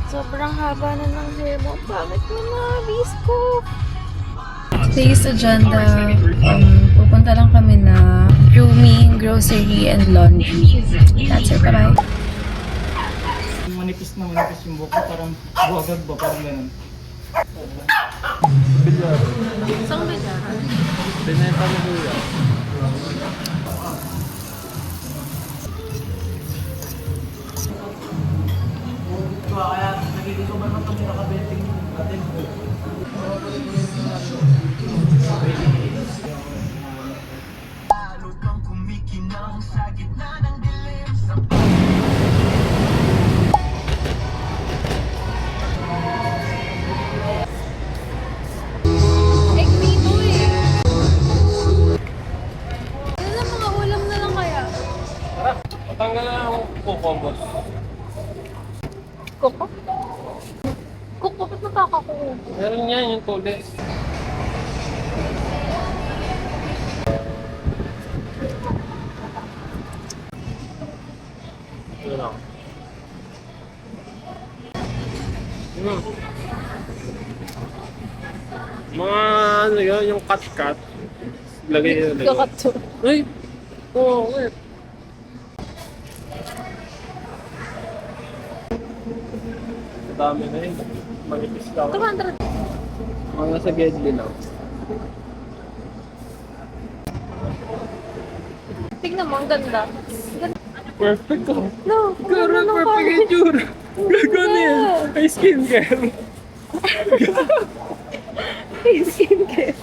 Sobrang haba na ng hair mo. Bakit mo na, Visco? Today's agenda, pupunta lang kami na grooming, grocery, and laundry. That's it. Bye-bye. Manipis yung buhok ko, parang buhagag ba, parang ganun. Saan ba dyan? Binenta mo kuya. Kaya nagiging ba naman kami nakabeting natin po. Lupang kumikinang sa gitna ng dilim sa tanggal na lang po, boss. Koko? Koko, ba't nakakakuha? Meron yan, yung tulis. Ito lang. Mga ano yun, yung cut-cut. Lagay yun. Kakato. Ay! Oo, wait. Dami na yun. Manipis lang. 200. Mga nasa Gedli lang. Tignan mo, ang ganda. Perfect ko. No, Girl, perfect yung tsura. Gagano yan. Ay, skincare. Skincare.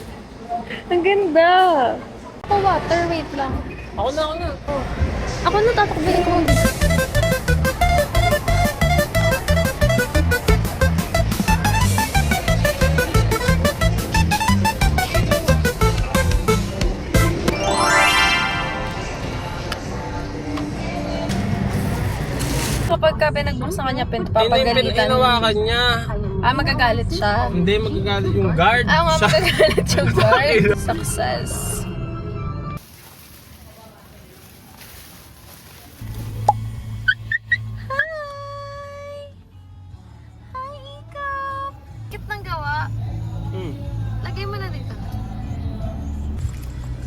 Ang ganda. Ako water, wait lang. Ako na. Oh. Ako na tatakbilin ko. Kapag ka pinagbuksan kanya, papagalitan. Hinawakan niya. Magagalit siya. Hindi, magagalit yung guard. Magagalit yung guard. Success. Hi, ikaw. Kit ng gawa. Lagay mo na dito.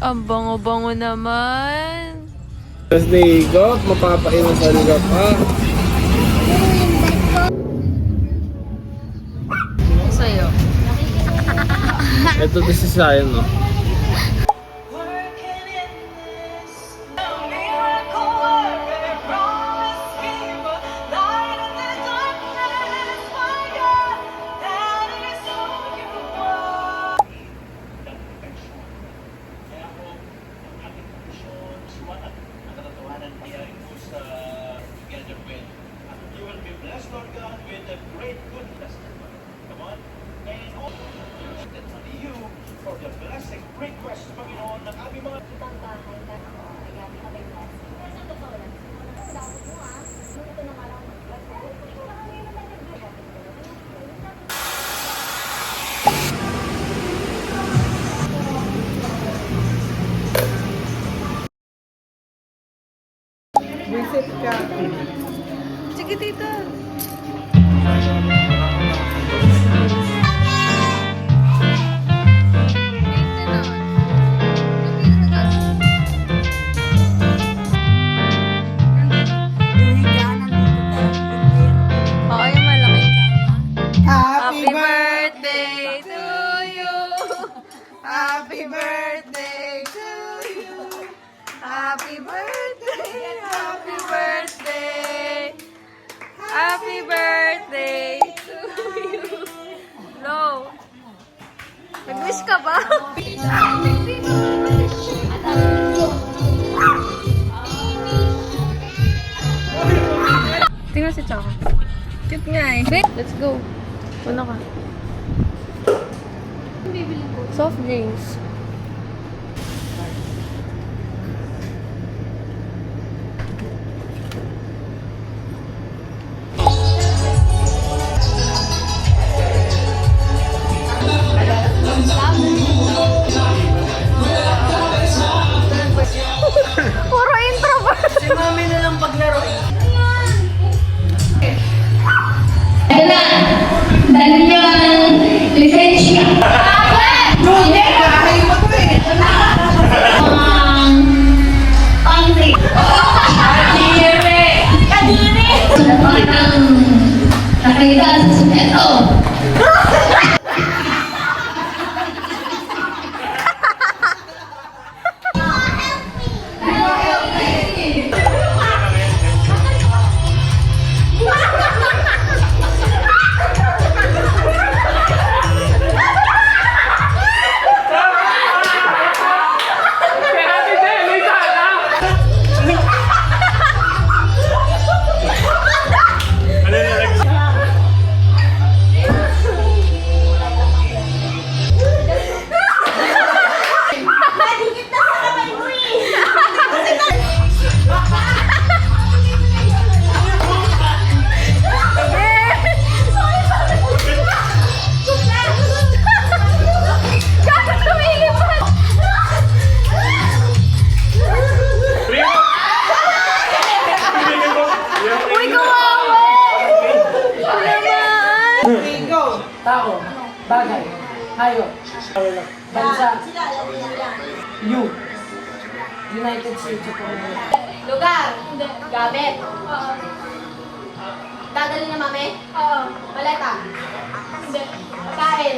Ang bango-bango naman. Tapos nahigop, mapapainom sa ligap ha. Sa'yo. Ito this is Zion, no? Visit ka. Sige, tita. Happy birthday to you. Happy birthday to you. Happy birthday. Happy birthday. Happy birthday to you. No. Nag-wish ka ba? Tingnan si Chaka. Cute nga eh. Let's go. Una ka. Soft drinks. Puro introvert. Si mami na lang paglaro. Ito na Tao. Bagay. Hayop. Bansa. You. United States of America. Lugar. Gamit. Dadali na mami? Maleta. Pagkain.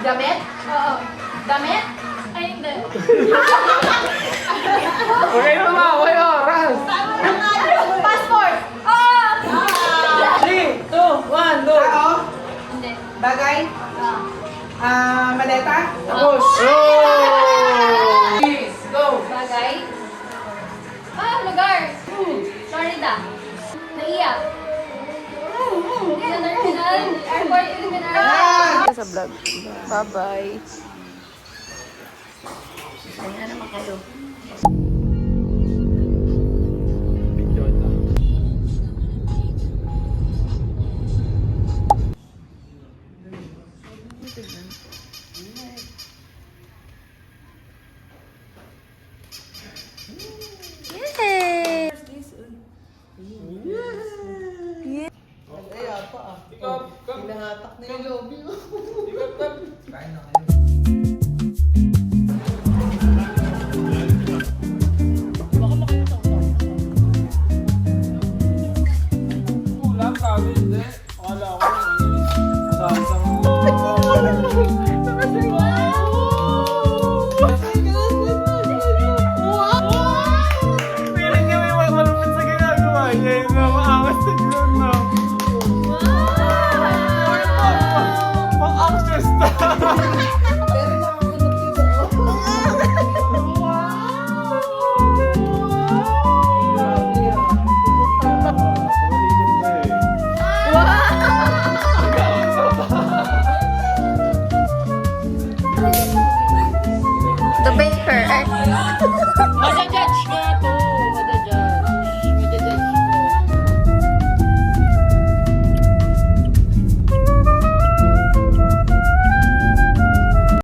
Gamit? Damit? Ay, hindi. Okay na ba? Okay, oras. Passport? 3, 2, 1, go. Hindi. Bagay? Maleta? Tapos. Please, go. Bagay? Lugar. Florida. Naiyak. International Airport International. Sa vlog. Bye-bye. Kanya naman kayo. Yay! Hinahatak na yung lobby. Kulang kami, hindi. Akala ko. Sasang. Feeling niya may malupit sa ginagawa niya. Yung maangas na